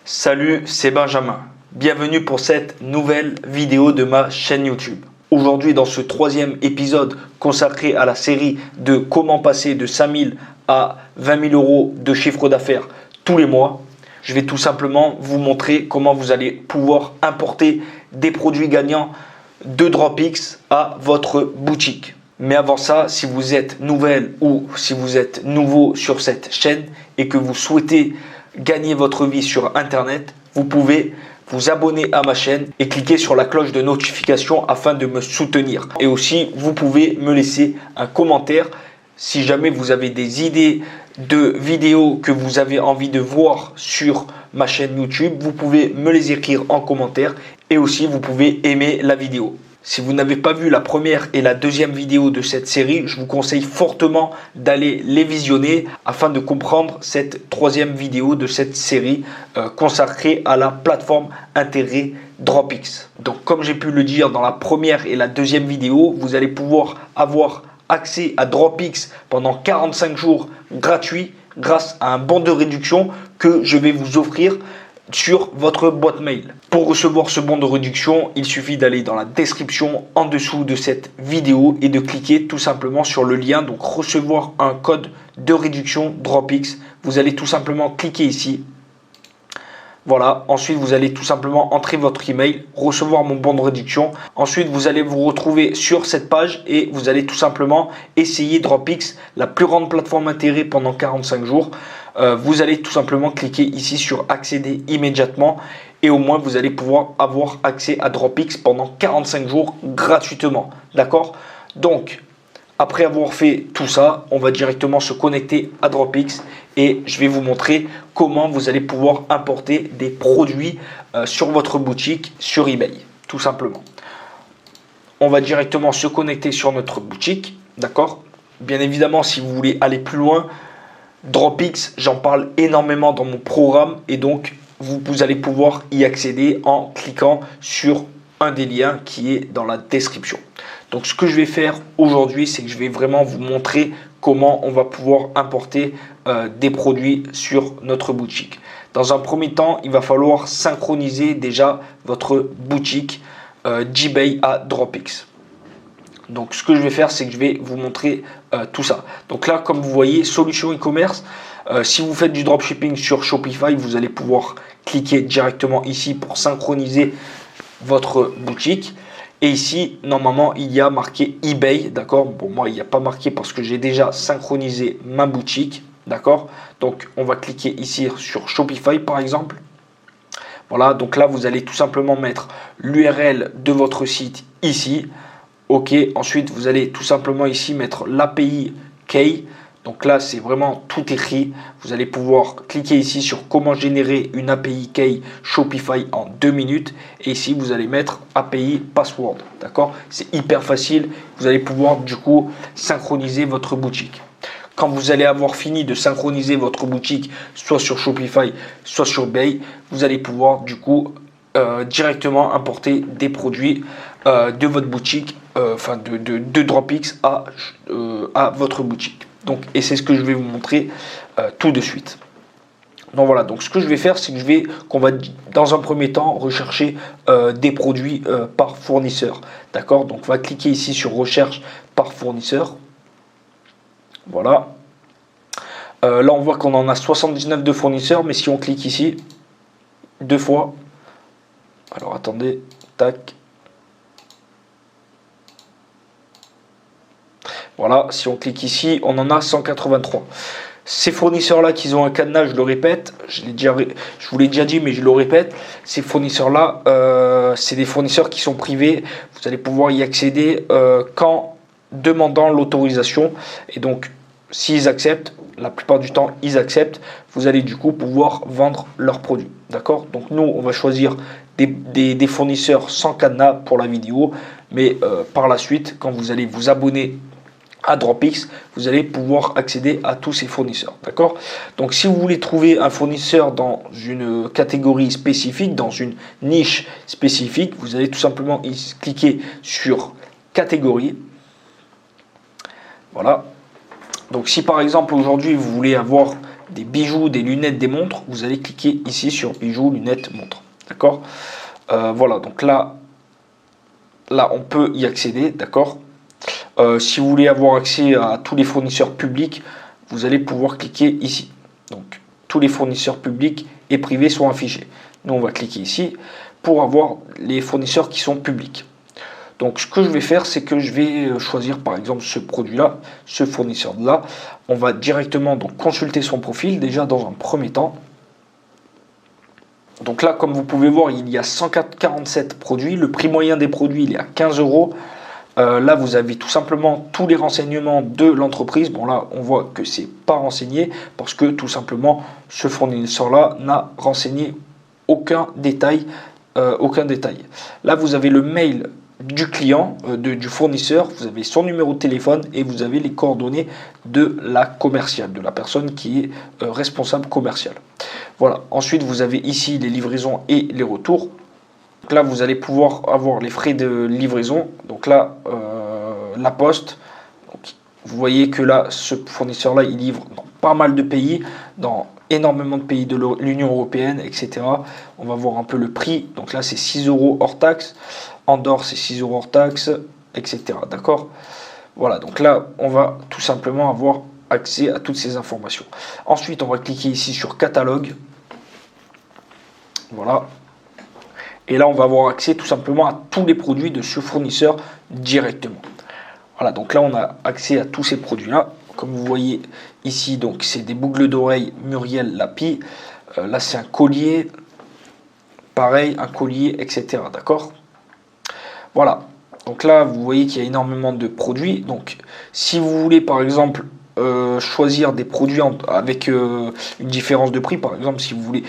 Salut, c'est Benjamin. Bienvenue pour cette nouvelle vidéo de ma chaîne YouTube. Aujourd'hui, dans ce troisième épisode consacré à la série de comment passer de 5 000 à 20 000 euros de chiffre d'affaires tous les mois, je vais tout simplement vous montrer comment vous allez pouvoir importer des produits gagnants de DropX à votre boutique. Mais avant ça, si vous êtes nouvelle ou si vous êtes nouveau sur cette chaîne et que vous souhaitez gagner votre vie sur Internet, vous pouvez vous abonner à ma chaîne et cliquer sur la cloche de notification afin de me soutenir. Et aussi, vous pouvez me laisser un commentaire si jamais vous avez des idées de vidéos que vous avez envie de voir sur ma chaîne YouTube. Vous pouvez me les écrire en commentaire et aussi vous pouvez aimer la vidéo. Si vous n'avez pas vu la première et la deuxième vidéo de cette série, je vous conseille fortement d'aller les visionner afin de comprendre cette troisième vidéo de cette série consacrée à la plateforme intégrée DropX. Donc comme j'ai pu le dire dans la première et la deuxième vidéo, vous allez pouvoir avoir accès à DropX pendant 45 jours gratuits grâce à un bon de réduction que je vais vous offrir sur votre boîte mail. Pour recevoir ce bon de réduction, il suffit d'aller dans la description en dessous de cette vidéo et de cliquer tout simplement sur le lien. Donc recevoir un code de réduction DropX. Vous allez tout simplement cliquer ici. Voilà, ensuite vous allez tout simplement entrer votre email, recevoir mon bon de réduction. Ensuite vous allez vous retrouver sur cette page et vous allez tout simplement essayer DropX, la plus grande plateforme intégrée pendant 45 jours. Vous allez tout simplement cliquer ici sur accéder immédiatement et au moins vous allez pouvoir avoir accès à DropX pendant 45 jours gratuitement. D'accord? Donc après avoir fait tout ça, on va directement se connecter à DropX et je vais vous montrer comment vous allez pouvoir importer des produits sur votre boutique sur eBay, tout simplement. On va directement se connecter sur notre boutique, d'accord? Bien évidemment, si vous voulez aller plus loin, DropX, j'en parle énormément dans mon programme et donc vous allez pouvoir y accéder en cliquant sur un des liens qui est dans la description. Donc ce que je vais faire aujourd'hui, c'est que je vais vraiment vous montrer comment on va pouvoir importer des produits sur notre boutique. Dans un premier temps, il va falloir synchroniser déjà votre boutique d'eBay à DropX. Donc ce que je vais faire, c'est que je vais vous montrer tout ça. Donc là, comme vous voyez, solution e-commerce. Si vous faites du dropshipping sur Shopify, vous allez pouvoir cliquer directement ici pour synchroniser votre boutique. Et ici, normalement, il y a marqué eBay, d'accord? Bon, moi, il n'y a pas marqué parce que j'ai déjà synchronisé ma boutique, d'accord? Donc, on va cliquer ici sur Shopify, par exemple. Voilà, donc là, vous allez tout simplement mettre l'URL de votre site ici. OK, ensuite, vous allez tout simplement ici mettre l'API Key. Donc là, c'est vraiment tout écrit. Vous allez pouvoir cliquer ici sur comment générer une API Key Shopify en 2 minutes. Et ici, vous allez mettre API Password. D'accord? C'est hyper facile. Vous allez pouvoir du coup synchroniser votre boutique. Quand vous allez avoir fini de synchroniser votre boutique, soit sur Shopify, soit sur eBay, vous allez pouvoir du coup directement importer des produits de votre boutique, de DropX à votre boutique. Donc, et c'est ce que je vais vous montrer tout de suite. Donc voilà, donc ce que je vais faire, c'est que qu'on va dans un premier temps rechercher des produits par fournisseur. D'accord? Donc on va cliquer ici sur recherche par fournisseur. Voilà. Là on voit qu'on en a 79 de fournisseurs, mais si on clique ici deux fois, alors attendez, tac. Voilà, si on clique ici, on en a 183. Ces fournisseurs-là qui ont un cadenas, je le répète, je vous l'ai déjà dit, mais je le répète, ces fournisseurs-là, c'est des fournisseurs qui sont privés. Vous allez pouvoir y accéder qu'en demandant l'autorisation. Et donc, s'ils acceptent, la plupart du temps, ils acceptent, vous allez du coup pouvoir vendre leurs produits. D'accord? Donc, nous, on va choisir des fournisseurs sans cadenas pour la vidéo. Mais par la suite, quand vous allez vous abonner à DropX, vous allez pouvoir accéder à tous ces fournisseurs. D'accord? Donc, si vous voulez trouver un fournisseur dans une catégorie spécifique, dans une niche spécifique, vous allez tout simplement cliquer sur catégorie. Voilà. Donc, si par exemple aujourd'hui vous voulez avoir des bijoux, des lunettes, des montres, vous allez cliquer ici sur bijoux, lunettes, montres. D'accord. Voilà, donc là, on peut y accéder. D'accord. Si vous voulez avoir accès à tous les fournisseurs publics, vous allez pouvoir cliquer ici. Donc, tous les fournisseurs publics et privés sont affichés. Nous, on va cliquer ici pour avoir les fournisseurs qui sont publics. Donc, ce que je vais faire, c'est que je vais choisir, par exemple, ce produit-là, ce fournisseur-là. On va directement donc consulter son profil, déjà dans un premier temps. Donc là, comme vous pouvez voir, il y a 147 produits. Le prix moyen des produits, il est à 15 €. Là, vous avez tout simplement tous les renseignements de l'entreprise. Bon, là, on voit que c'est pas renseigné parce que tout simplement, ce fournisseur-là n'a renseigné aucun détail. Là, vous avez le mail du client, du fournisseur, vous avez son numéro de téléphone et vous avez les coordonnées de la commerciale, de la personne qui est responsable commercial. Voilà. Ensuite, vous avez ici les livraisons et les retours. Donc là, vous allez pouvoir avoir les frais de livraison. Donc là, la poste. Donc, vous voyez que là, ce fournisseur-là, il livre dans pas mal de pays, dans énormément de pays de l'Union européenne, etc. On va voir un peu le prix. Donc là, c'est 6 € hors taxe. Andorre, c'est 6 € hors taxe, etc. D'accord. Voilà, donc là, on va tout simplement avoir accès à toutes ces informations. Ensuite, on va cliquer ici sur catalogue. Voilà. Et là, on va avoir accès tout simplement à tous les produits de ce fournisseur directement. Voilà, donc là, on a accès à tous ces produits-là. Comme vous voyez ici, donc c'est des boucles d'oreilles Muriel Lapi. Là, c'est un collier. Pareil, un collier, etc. D'accord. Voilà. Donc là, vous voyez qu'il y a énormément de produits. Donc, si vous voulez, par exemple, choisir des produits avec une différence de prix, par exemple, si vous voulez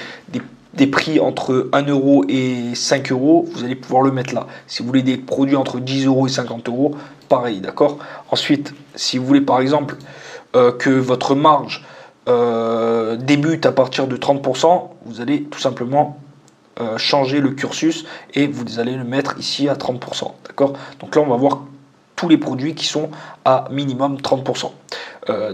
des prix entre 1 € et 5 €, vous allez pouvoir le mettre là. Si vous voulez des produits entre 10 € et 50 €, pareil, d'accord. Ensuite, si vous voulez par exemple que votre marge débute à partir de 30%, vous allez tout simplement changer le cursus et vous allez le mettre ici à 30%, d'accord. Donc là, on va voir tous les produits qui sont à minimum 30%.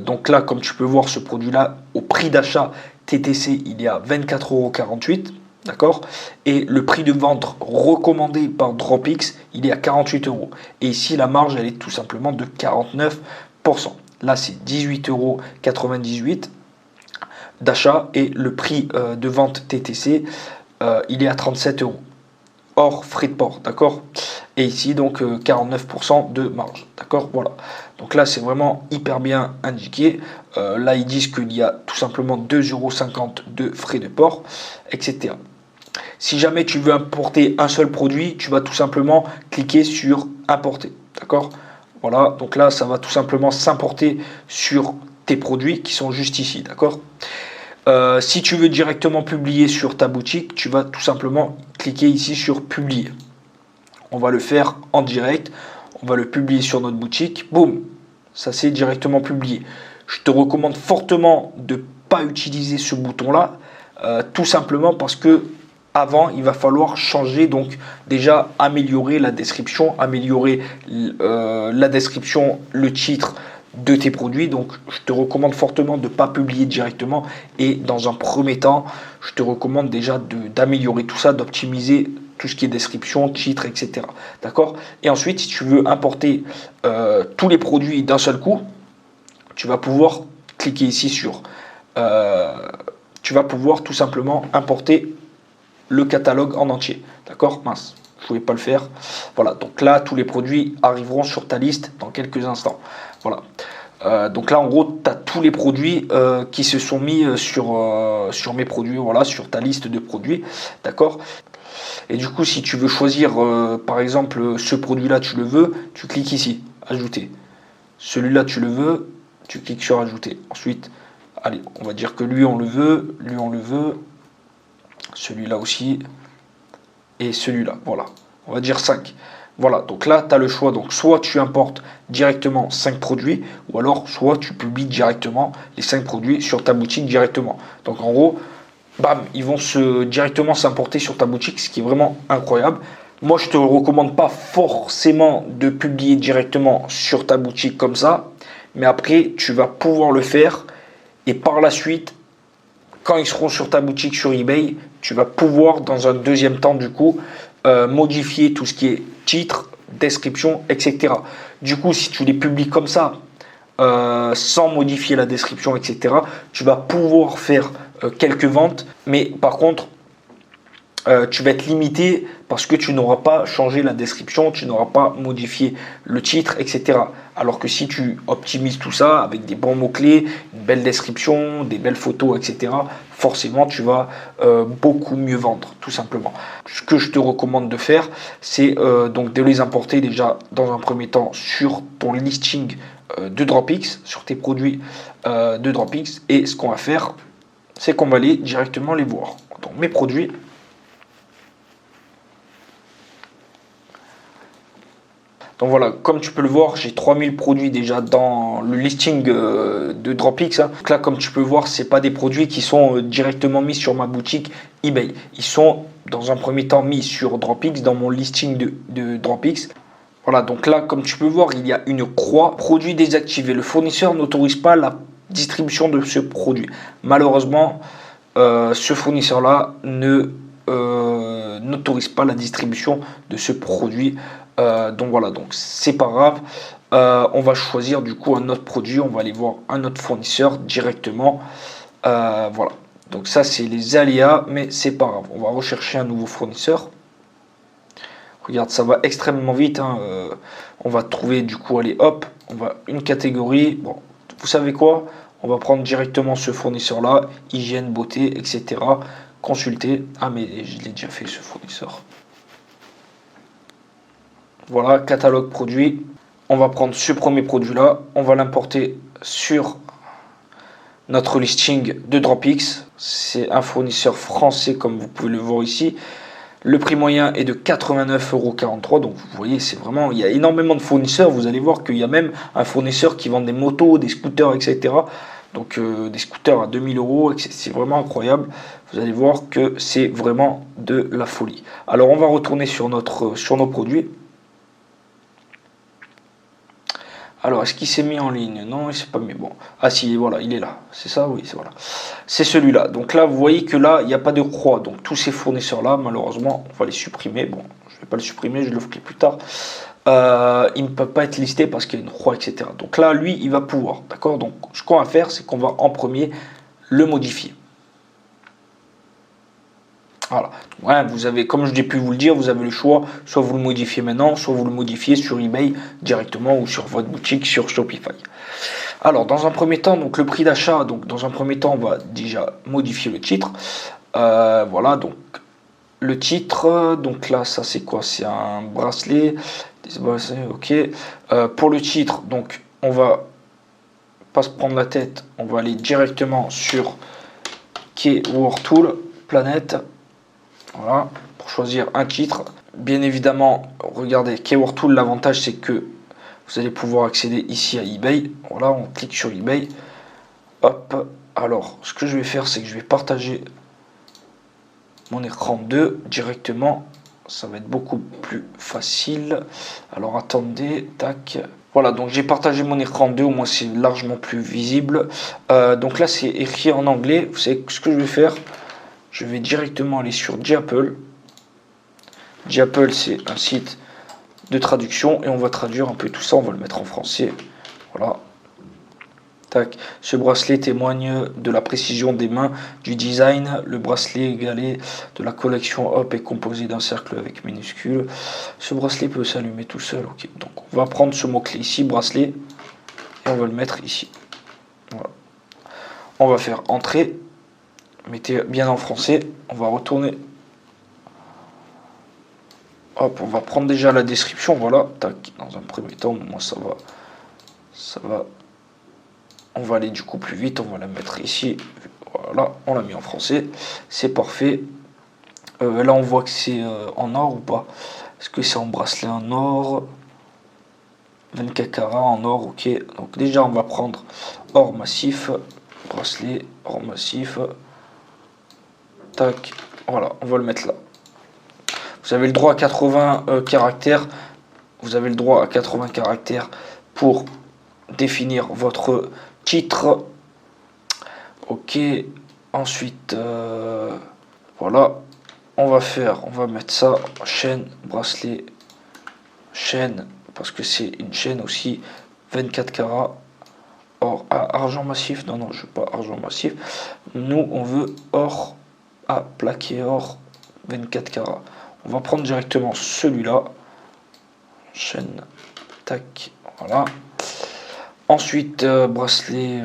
Donc là, comme tu peux voir, ce produit-là, au prix d'achat TTC, il est à 24,48 €, d'accord. Et le prix de vente recommandé par Dropix, il est à 48 €. Et ici, la marge, elle est tout simplement de 49%. Là, c'est 18,98 € d'achat et le prix de vente TTC, il est à 37 € hors frais de port, d'accord. Et ici donc 49% de marge, d'accord. Voilà, donc là c'est vraiment hyper bien indiqué. Là ils disent qu'il y a tout simplement 2,50 € de frais de port, etc. Si jamais tu veux importer un seul produit, tu vas tout simplement cliquer sur importer, d'accord. Voilà, donc là ça va tout simplement s'importer sur tes produits qui sont juste ici, d'accord. Si tu veux directement publier sur ta boutique, tu vas tout simplement cliquer ici sur publier. On va le faire en direct, on va le publier sur notre boutique, boum, ça c'est directement publié. Je te recommande fortement de ne pas utiliser ce bouton-là, tout simplement parce que avant, il va falloir changer, donc déjà améliorer la description, le titre de tes produits. Donc je te recommande fortement de ne pas publier directement et dans un premier temps je te recommande déjà d'améliorer tout ça, d'optimiser tout ce qui est description, titre, etc. D'accord. Et ensuite, si tu veux importer tous les produits d'un seul coup, tu vas pouvoir cliquer ici sur tu vas pouvoir tout simplement importer le catalogue en entier. D'accord. Mince, je ne pouvais pas le faire. Voilà, donc là tous les produits arriveront sur ta liste dans quelques instants. Voilà. Donc là en gros tu as tous les produits qui se sont mis sur mes produits, voilà, sur ta liste de produits, d'accord. Et du coup si tu veux choisir par exemple ce produit là, tu le veux, tu cliques ici ajouter. Celui-là tu le veux, tu cliques sur ajouter. Ensuite, allez, on va dire que lui on le veut, celui-là aussi et celui-là, voilà, on va dire 5. Voilà, donc là, tu as le choix. Donc, soit tu importes directement 5 produits, ou alors, soit tu publies directement les 5 produits sur ta boutique directement. Donc, en gros, bam, ils vont directement s'importer sur ta boutique, ce qui est vraiment incroyable. Moi, je ne te recommande pas forcément de publier directement sur ta boutique comme ça, mais après, tu vas pouvoir le faire et par la suite, quand ils seront sur ta boutique sur eBay, tu vas pouvoir dans un deuxième temps du coup modifier tout ce qui est titre, description, etc. Du coup, si tu les publies comme ça, sans modifier la description, etc., tu vas pouvoir faire quelques ventes, mais par contre, tu vas être limité parce que tu n'auras pas changé la description, tu n'auras pas modifié le titre, etc. Alors que si tu optimises tout ça avec des bons mots-clés, une belle description, des belles photos, etc., forcément tu vas beaucoup mieux vendre, tout simplement. Ce que je te recommande de faire, c'est donc de les importer déjà dans un premier temps sur ton listing de Dropix, sur tes produits de Dropix. Et ce qu'on va faire, c'est qu'on va aller directement les voir. Donc mes produits. Donc voilà, comme tu peux le voir, j'ai 3000 produits déjà dans le listing de Dropix. Donc là, comme tu peux le voir, ce pas des produits qui sont directement mis sur ma boutique eBay. Ils sont dans un premier temps mis sur Dropix, dans mon listing de Dropix. Voilà, donc là, comme tu peux voir, il y a une croix, produit désactivé. Le fournisseur n'autorise pas la distribution de ce produit. Malheureusement, ce fournisseur-là n'autorise pas la distribution de ce produit. Donc voilà, donc c'est pas grave. On va choisir du coup un autre produit. On va aller voir un autre fournisseur directement. Voilà. Donc ça c'est les aléas, mais c'est pas grave. On va rechercher un nouveau fournisseur. Regarde, ça va extrêmement vite. Hein. On va trouver du coup, allez hop, on va une catégorie. Bon, vous savez quoi? On va prendre directement ce fournisseur-là, hygiène, beauté, etc. Consulter. Ah mais je l'ai déjà fait ce fournisseur. Voilà, catalogue produit. On va prendre ce premier produit-là. On va l'importer sur notre listing de Dropix. C'est un fournisseur français comme vous pouvez le voir ici. Le prix moyen est de 89,43 €. Donc vous voyez, c'est vraiment, il y a énormément de fournisseurs. Vous allez voir qu'il y a même un fournisseur qui vend des motos, des scooters, etc. Donc des scooters à 2000 €. C'est vraiment incroyable. Vous allez voir que c'est vraiment de la folie. Alors on va retourner sur nos produits. Alors, est-ce qu'il s'est mis en ligne? Non, il s'est pas mis. Bon. Ah si, voilà, il est là. C'est ça? Oui, c'est voilà. C'est celui-là. Donc là, vous voyez que là, il n'y a pas de croix. Donc tous ces fournisseurs-là, malheureusement, on va les supprimer. Bon, je ne vais pas le supprimer, je le ferai plus tard. Il ne peut pas être listé parce qu'il y a une croix, etc. Donc là, lui, il va pouvoir. D'accord? Donc ce qu'on va faire, c'est qu'on va en premier le modifier. Voilà. Ouais, vous avez, comme j'ai pu vous le dire, vous avez le choix. Soit vous le modifiez maintenant, soit vous le modifiez sur eBay directement ou sur votre boutique sur Shopify. Alors, dans un premier temps, donc le prix d'achat. Donc, dans un premier temps, on va déjà modifier le titre. Voilà. Donc, le titre. Donc là, ça c'est quoi? C'est un bracelet. Ok. Pour le titre, donc on va pas se prendre la tête. On va aller directement sur Keyword Tool, planète. Voilà, pour choisir un titre. Bien évidemment, regardez, Keyword Tool, l'avantage c'est que vous allez pouvoir accéder ici à eBay. Voilà, on clique sur eBay. Hop, alors ce que je vais faire, c'est que je vais partager mon écran 2 directement. Ça va être beaucoup plus facile. Alors attendez, tac. Voilà, donc j'ai partagé mon écran 2, au moins c'est largement plus visible. Donc là, c'est écrit en anglais. Vous savez ce que je vais faire? Je vais directement aller sur Dapple. Dapple, c'est un site de traduction et on va traduire un peu tout ça. On va le mettre en français. Voilà. Tac. Ce bracelet témoigne de la précision des mains, du design. Le bracelet égalé de la collection Hop est composé d'un cercle avec minuscule. Ce bracelet peut s'allumer tout seul. Ok. Donc on va prendre ce mot-clé ici, bracelet, et on va le mettre ici. Voilà. On va faire entrer. Mettez bien en français, on va retourner. Hop, on va prendre déjà la description, voilà, tac, dans un premier temps, moi ça va. On va aller du coup plus vite, on va la mettre ici, voilà, on l'a mis en français, c'est parfait. Là on voit que c'est en or ou pas? Est-ce que c'est en bracelet en or? 24 carats en or, ok. Donc déjà on va prendre or massif, bracelet, or massif. Tac, voilà, on va le mettre là. Vous avez le droit à 80 caractères. Vous avez le droit à 80 caractères pour définir votre titre. Ok, Ensuite, voilà, on va mettre ça, chaîne, bracelet, chaîne, parce que c'est une chaîne aussi 24 carats, or à argent massif. Non, je veux pas argent massif. Nous, on veut or à plaqué or 24 carats. On va prendre directement celui-là, chaîne, tac, voilà. Ensuite, bracelet,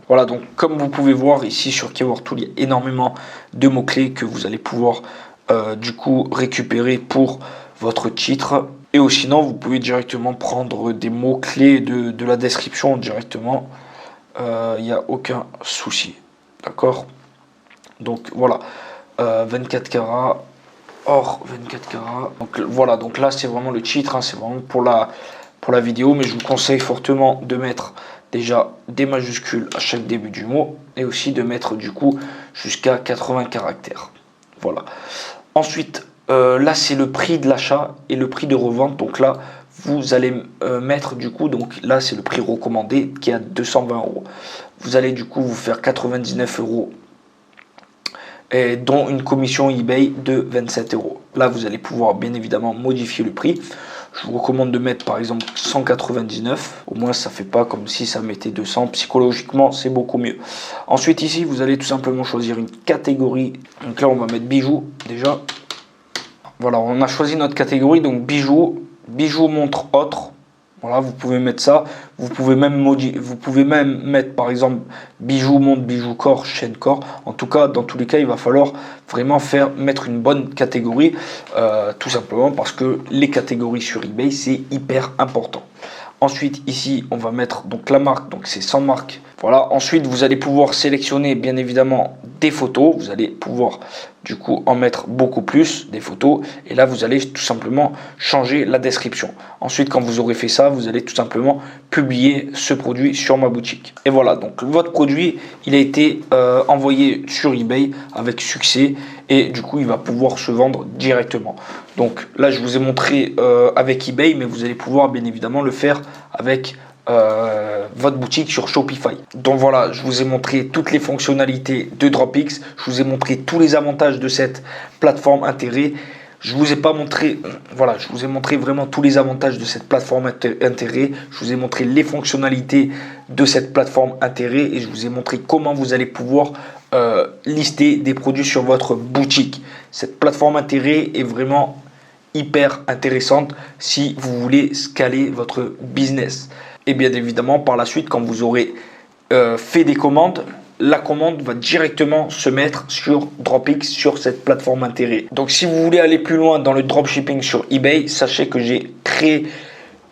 voilà, donc comme vous pouvez voir ici sur Keyword Tool, il y a énormément de mots-clés que vous allez pouvoir du coup récupérer pour votre titre. Et ou sinon, vous pouvez directement prendre des mots-clés de la description directement. Il n'y a aucun souci. D'accord? Donc voilà, 24 carats, or 24 carats. Donc voilà, donc là c'est vraiment le titre, hein, c'est vraiment pour la vidéo, mais je vous conseille fortement de mettre déjà des majuscules à chaque début du mot et aussi de mettre du coup jusqu'à 80 caractères. Voilà. Ensuite, là c'est le prix de l'achat et le prix de revente. Donc là, vous allez mettre du coup, donc là c'est le prix recommandé qui est à 220 €. Vous allez du coup vous faire 99 € et dont une commission eBay de 27 €. Là, vous allez pouvoir bien évidemment modifier le prix. Je vous recommande de mettre par exemple 199. Au moins, ça fait pas comme si ça mettait 200. Psychologiquement, c'est beaucoup mieux. Ensuite, ici, vous allez tout simplement choisir une catégorie. Donc là, on va mettre bijoux déjà. Voilà, on a choisi notre catégorie. Donc bijoux, montre autre. Voilà, vous pouvez mettre ça. Vous pouvez même mettre par exemple bijoux, montre, bijoux, corps, chaîne, corps. En tout cas, dans tous les cas, il va falloir vraiment mettre une bonne catégorie. Tout simplement parce que les catégories sur eBay, c'est hyper important. Ensuite, ici, on va mettre donc la marque, donc c'est 100 marques. Voilà. Ensuite, vous allez pouvoir sélectionner bien évidemment des photos. Vous allez pouvoir du coup en mettre beaucoup plus des photos. Et là, vous allez tout simplement changer la description. Ensuite, quand vous aurez fait ça, vous allez tout simplement publier ce produit sur ma boutique. Et voilà, donc votre produit, il a été envoyé sur eBay avec succès. Et du coup, il va pouvoir se vendre directement. Donc là, je vous ai montré avec eBay, mais vous allez pouvoir bien évidemment le faire avec votre boutique sur Shopify. Donc voilà, je vous ai montré toutes les fonctionnalités de DropX. Je vous ai montré tous les avantages de cette plateforme intérêt. Je vous ai pas montré, voilà, je vous ai montré vraiment tous les avantages de cette plateforme intérêt. Je vous ai montré les fonctionnalités de cette plateforme intérêt et je vous ai montré comment vous allez pouvoir lister des produits sur votre boutique. Cette plateforme intérêt est vraiment hyper intéressante si vous voulez scaler votre business. Et bien évidemment, par la suite, quand vous aurez fait des commandes, la commande va directement se mettre sur DropX, sur cette plateforme intérêt. Donc si vous voulez aller plus loin dans le dropshipping sur eBay, sachez que j'ai créé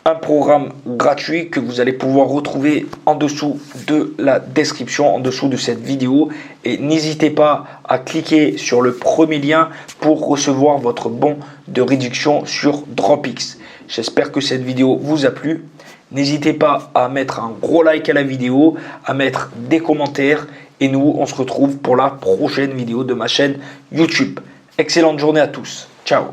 un programme gratuit que vous allez pouvoir retrouver en dessous de la description, en dessous de cette vidéo. Et n'hésitez pas à cliquer sur le premier lien pour recevoir votre bon de réduction sur DropX. J'espère que cette vidéo vous a plu. N'hésitez pas à mettre un gros like à la vidéo, à mettre des commentaires. Et nous, on se retrouve pour la prochaine vidéo de ma chaîne YouTube. Excellente journée à tous. Ciao.